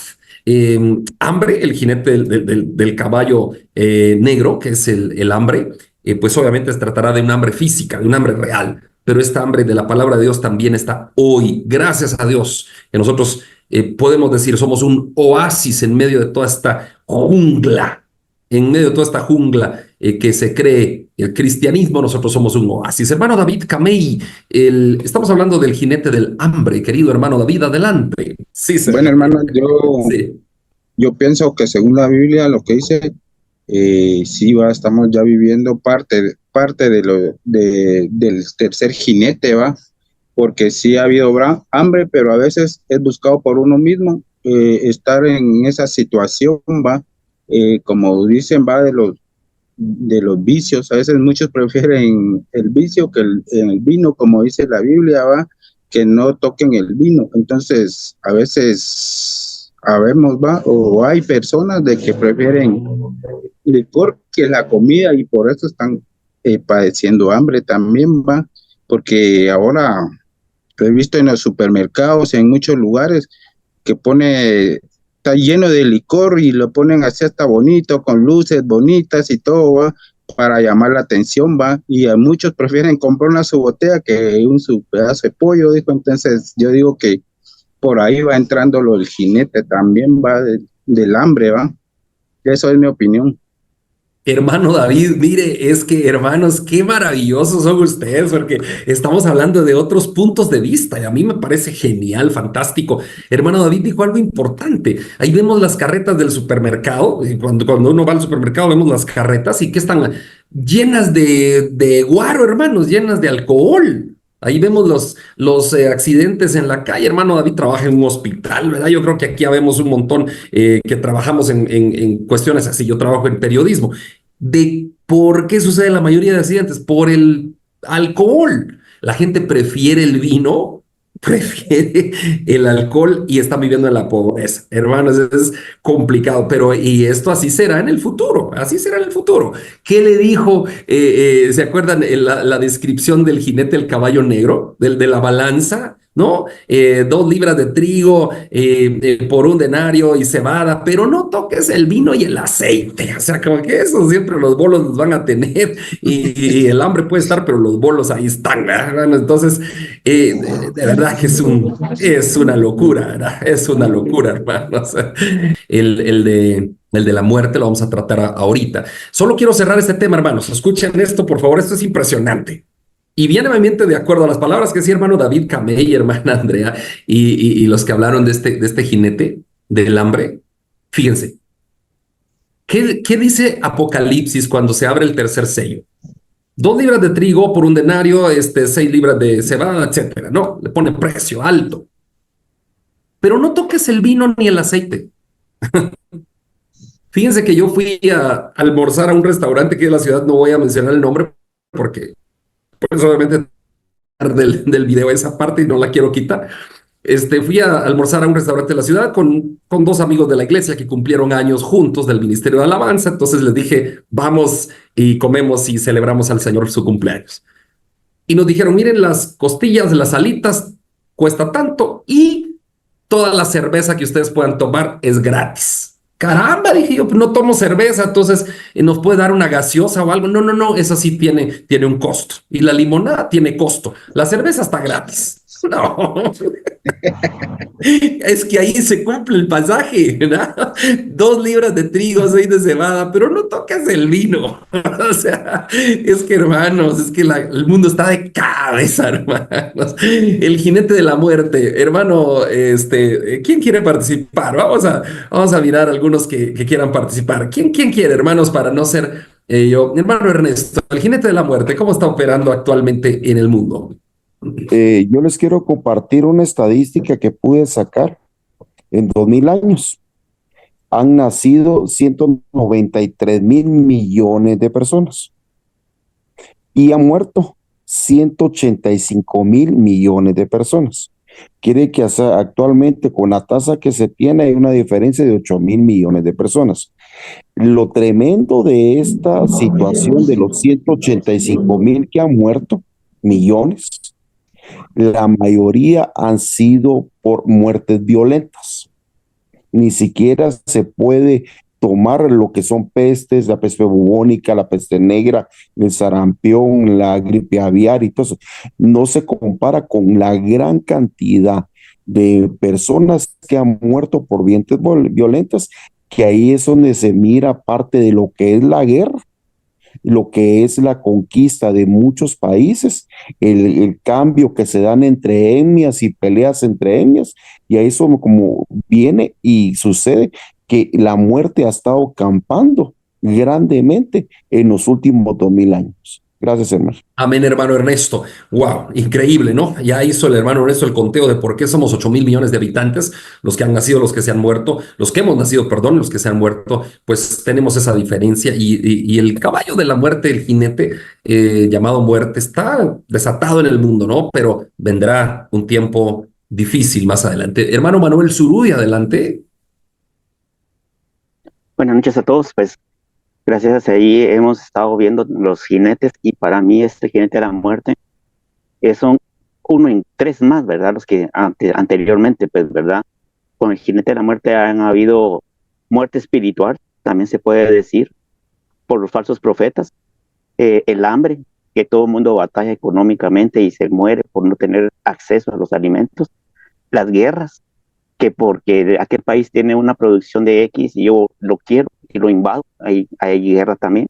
Hambre, el jinete del caballo negro, que es el hambre, pues obviamente se tratará de un hambre física, de un hambre real, pero esta hambre de la palabra de Dios también está hoy, gracias a Dios, que nosotros podemos decir somos un oasis en medio de toda esta jungla, que se cree el cristianismo. Nosotros somos un oasis. Hermano David Camey, estamos hablando del jinete del hambre, querido hermano David, adelante. Sí, señor.
Bueno, hermano,
Sí.
yo pienso que según la Biblia lo que dice, sí estamos ya viviendo parte del tercer jinete, va, porque sí ha habido hambre, pero a veces es buscado por uno mismo, estar en esa situación, va, como dicen, va, de los vicios. A veces muchos prefieren el vicio que el vino, como dice la Biblia, va, que no toquen el vino. Entonces, a veces habemos, va, o hay personas de que prefieren licor que la comida, y por eso están padeciendo hambre también, va, porque ahora he visto en los supermercados, en muchos lugares, que está lleno de licor y lo ponen así hasta bonito, con luces bonitas y todo, va, para llamar la atención, va, y a muchos prefieren comprar su botella que su pedazo de pollo, dijo. Entonces yo digo que por ahí va entrando el jinete también, va, del hambre, va. Eso es mi opinión.
Hermano David, mire, es que hermanos, qué maravillosos son ustedes, porque estamos hablando de otros puntos de vista y a mí me parece genial, fantástico. Hermano David dijo algo importante. Ahí vemos las carretas del supermercado, y cuando uno va al supermercado vemos las carretas y que están llenas de guaro, hermanos, llenas de alcohol. Ahí vemos los accidentes en la calle. Hermano David trabaja en un hospital, ¿verdad? Yo creo que aquí ya vemos un montón que trabajamos en cuestiones así. Yo trabajo en periodismo. ¿De por qué sucede la mayoría de accidentes? Por el alcohol. La gente prefiere el vino, prefiere el alcohol y está viviendo en la pobreza. Hermanos, es complicado, pero y esto así será en el futuro, así será en el futuro. ¿Qué le dijo? ¿Se acuerdan la descripción del jinete del caballo negro, de la balanza? ¿No? 2 libras de trigo por 1 denario y cebada, pero no toques el vino y el aceite. O sea, como que eso siempre los bolos los van a tener y el hambre puede estar, pero los bolos ahí están, ¿verdad? Entonces, de verdad que es una locura, ¿verdad? Es una locura, hermanos. El de la muerte lo vamos a tratar ahorita. Solo quiero cerrar este tema, hermanos. Escuchen esto, por favor. Esto es impresionante. Y viene a mi mente de acuerdo a las palabras que decía hermano David Camey, hermana Andrea, y los que hablaron de este jinete del hambre. Fíjense, ¿qué dice Apocalipsis cuando se abre el tercer sello? 2 libras de trigo por 1 denario, 6 libras de cebada, etcétera. No, le pone precio alto. Pero no toques el vino ni el aceite. Fíjense que yo fui a almorzar a un restaurante que de la ciudad, no voy a mencionar el nombre porque pues obviamente del video esa parte y no la quiero quitar. Fui a almorzar a un restaurante de la ciudad con 2 amigos de la iglesia que cumplieron años juntos del Ministerio de Alabanza. Entonces les dije, vamos y comemos y celebramos al Señor su cumpleaños. Y nos dijeron, miren, las costillas, las alitas, cuesta tanto y toda la cerveza que ustedes puedan tomar es gratis. Caramba, dije yo, pues no tomo cerveza, entonces nos puede dar una gaseosa o algo. No, eso sí tiene un costo. Y la limonada tiene costo. La cerveza está gratis. No, es que ahí se cumple el pasaje, ¿verdad? 2 libras de trigo, 6 de cebada, pero no tocas el vino. O sea, es que hermanos, es que el mundo está de cabeza, hermanos. El jinete de la muerte, hermano, ¿quién quiere participar? Vamos a mirar algunos que quieran participar. ¿Quién quiere, hermanos, para no ser yo? Hermano Ernesto, el jinete de la muerte, ¿cómo está operando actualmente en el mundo?
Yo les quiero compartir una estadística que pude sacar. En 2000 años han nacido 193 mil millones de personas y han muerto 185 mil millones de personas. Quiere que actualmente con la tasa que se tiene hay una diferencia de 8 mil millones de personas. Lo tremendo de esta situación de los 185 mil que han muerto, millones, la mayoría han sido por muertes violentas. Ni siquiera se puede tomar lo que son pestes, la peste bubónica, la peste negra, el sarampión, la gripe aviar y todo eso. No se compara con la gran cantidad de personas que han muerto por muertes violentas, que ahí es donde se mira parte de lo que es la guerra, lo que es la conquista de muchos países, el cambio que se dan entre etnias y peleas entre etnias, y ahí eso como viene y sucede que la muerte ha estado campando grandemente en los últimos 2000 años. Gracias, hermano.
Amén, hermano Ernesto. Wow, increíble, ¿no? Ya hizo el hermano Ernesto el conteo de por qué somos 8,000 millones de habitantes, los que han nacido, los que se han muerto, los que hemos nacido, perdón, los que se han muerto, pues tenemos esa diferencia. Y el caballo de la muerte, el jinete llamado muerte, está desatado en el mundo, ¿no? Pero vendrá un tiempo difícil más adelante. Hermano Manuel Zurudi, adelante.
Buenas noches a todos, pues gracias a ahí hemos estado viendo los jinetes y para mí este jinete de la muerte son 1 en 3 más, ¿verdad? Los que anteriormente, pues, ¿verdad? Con el jinete de la muerte han habido muerte espiritual, también se puede decir, por los falsos profetas, el hambre, que todo el mundo batalla económicamente y se muere por no tener acceso a los alimentos, las guerras, que porque aquel país tiene una producción de X y yo lo quiero y lo invado, hay guerra también,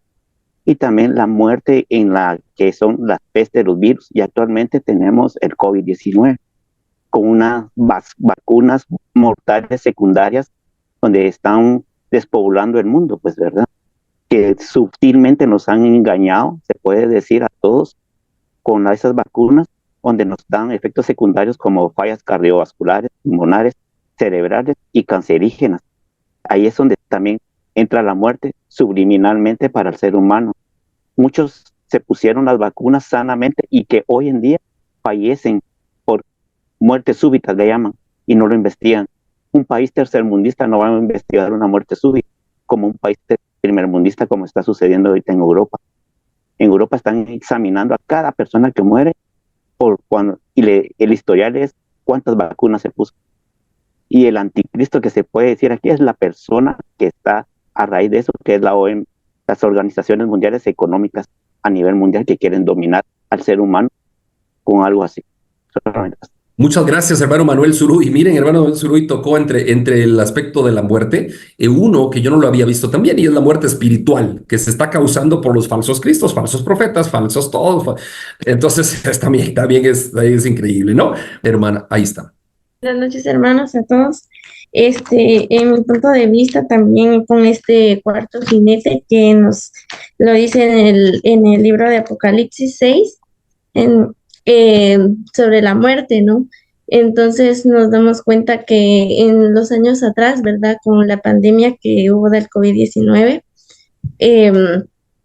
y también la muerte en la que son las pestes, los virus. Y actualmente tenemos el COVID-19 con unas vacunas mortales secundarias donde están despoblando el mundo, pues, ¿verdad? Que sutilmente nos han engañado, se puede decir, a todos con esas vacunas, donde nos dan efectos secundarios como fallas cardiovasculares, pulmonares, cerebrales y cancerígenas. Ahí es donde también entra la muerte subliminalmente para el ser humano. Muchos se pusieron las vacunas sanamente y que hoy en día fallecen por muertes súbitas, le llaman, y no lo investigan. Un país tercermundista no va a investigar una muerte súbita como un país primermundista, como está sucediendo ahorita en Europa. En Europa están examinando a cada persona que muere el historial es cuántas vacunas se puso. Y el anticristo que se puede decir aquí es la persona que está a raíz de eso, que es la OMS, las organizaciones mundiales económicas a nivel mundial que quieren dominar al ser humano con algo así.
Muchas gracias, hermano Manuel Zuruy. Miren, hermano Manuel Zuruy tocó entre el aspecto de la muerte, uno que yo no lo había visto también, y es la muerte espiritual, que se está causando por los falsos cristos, falsos profetas, falsos todos. Entonces, también es increíble, ¿no? Hermana, ahí está.
Buenas noches, hermanos, a todos. En mi punto de vista, también con este cuarto jinete que nos lo dice en el libro de Apocalipsis 6, sobre la muerte, ¿no? Entonces nos damos cuenta que en los años atrás, ¿verdad? Con la pandemia que hubo del COVID-19,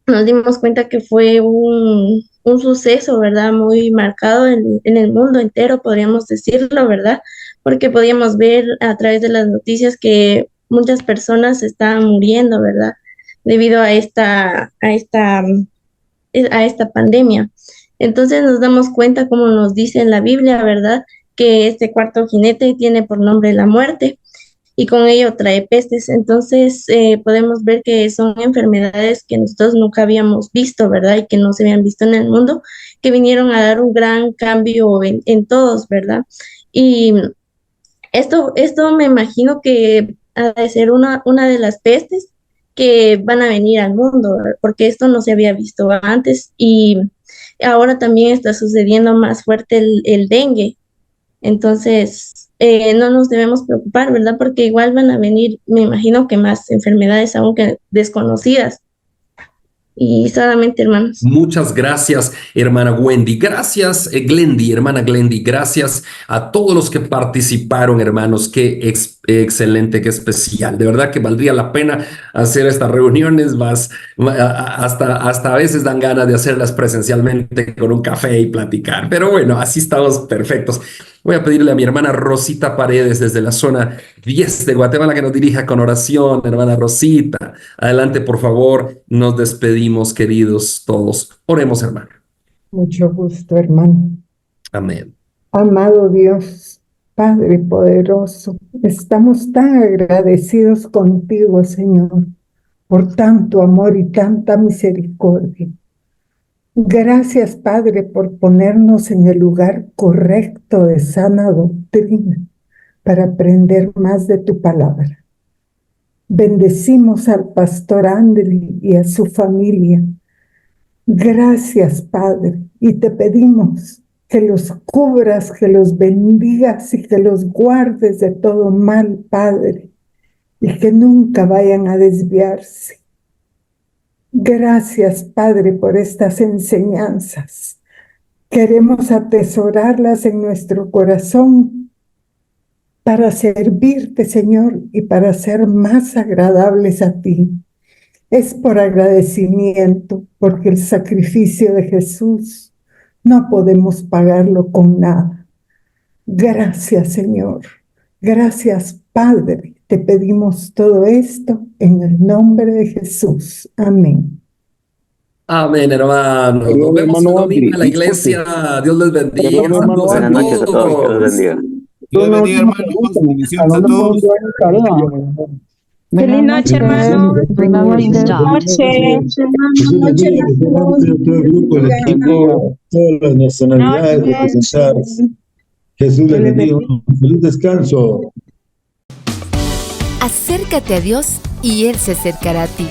nos dimos cuenta que fue un suceso, ¿verdad? Muy marcado en el mundo entero, podríamos decirlo, ¿verdad? Porque podíamos ver a través de las noticias que muchas personas estaban muriendo, ¿verdad? Debido a esta pandemia. Entonces nos damos cuenta, como nos dice en la Biblia, ¿verdad? Que este cuarto jinete tiene por nombre la muerte y con ello trae pestes. Entonces podemos ver que son enfermedades que nosotros nunca habíamos visto, ¿verdad? Y que no se habían visto en el mundo, que vinieron a dar un gran cambio en todos, ¿verdad? Y esto me imagino que ha de ser una de las pestes que van a venir al mundo, ¿verdad? Porque esto no se había visto antes y ahora también está sucediendo más fuerte el dengue. Entonces, no nos debemos preocupar, ¿verdad? Porque igual van a venir, me imagino que más enfermedades aunque desconocidas. Y solamente, hermanos.
Muchas gracias, hermana Wendy. Gracias, hermana Glendy. Gracias a todos los que participaron, hermanos. Qué excelente, qué especial. De verdad que valdría la pena hacer estas reuniones más. Hasta a veces dan ganas de hacerlas presencialmente con un café y platicar. Pero bueno, así estamos perfectos. Voy a pedirle a mi hermana Rosita Paredes desde la zona 10 de Guatemala que nos dirija con oración. Hermana Rosita, adelante por favor. Nos despedimos, queridos todos. Oremos, hermana.
Mucho gusto, hermano.
Amén.
Amado Dios, Padre poderoso, estamos tan agradecidos contigo, Señor, por tanto amor y tanta misericordia. Gracias, Padre, por ponernos en el lugar correcto de sana doctrina para aprender más de tu palabra. Bendecimos al pastor Andri y a su familia. Gracias, Padre, y te pedimos que los cubras, que los bendigas y que los guardes de todo mal, Padre, y que nunca vayan a desviarse. Gracias, Padre, por estas enseñanzas. Queremos atesorarlas en nuestro corazón para servirte, Señor, y para ser más agradables a ti. Es por agradecimiento, porque el sacrificio de Jesús no podemos pagarlo con nada. Gracias, Señor. Gracias, Padre. Te pedimos todo esto en el nombre de Jesús. Amén.
Amén, hermanos. Nos vemos el domingo en la iglesia. Dios les bendiga.
Buenas noches a todos. Dios les bendiga.
Dios bendiga, hermanos. Bendiciones a todos.
Feliz noche, hermano.
Buenas noches. Todas las nacionalidades representadas. Jesús les bendiga. Feliz descanso.
Acércate a Dios y Él se acercará a ti.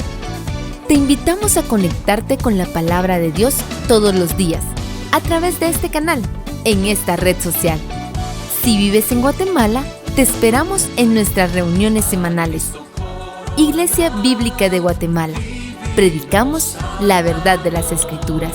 Te invitamos a conectarte con la palabra de Dios todos los días, a través de este canal, en esta red social. Si vives en Guatemala, te esperamos en nuestras reuniones semanales. Iglesia Bíblica de Guatemala. Predicamos la verdad de las Escrituras.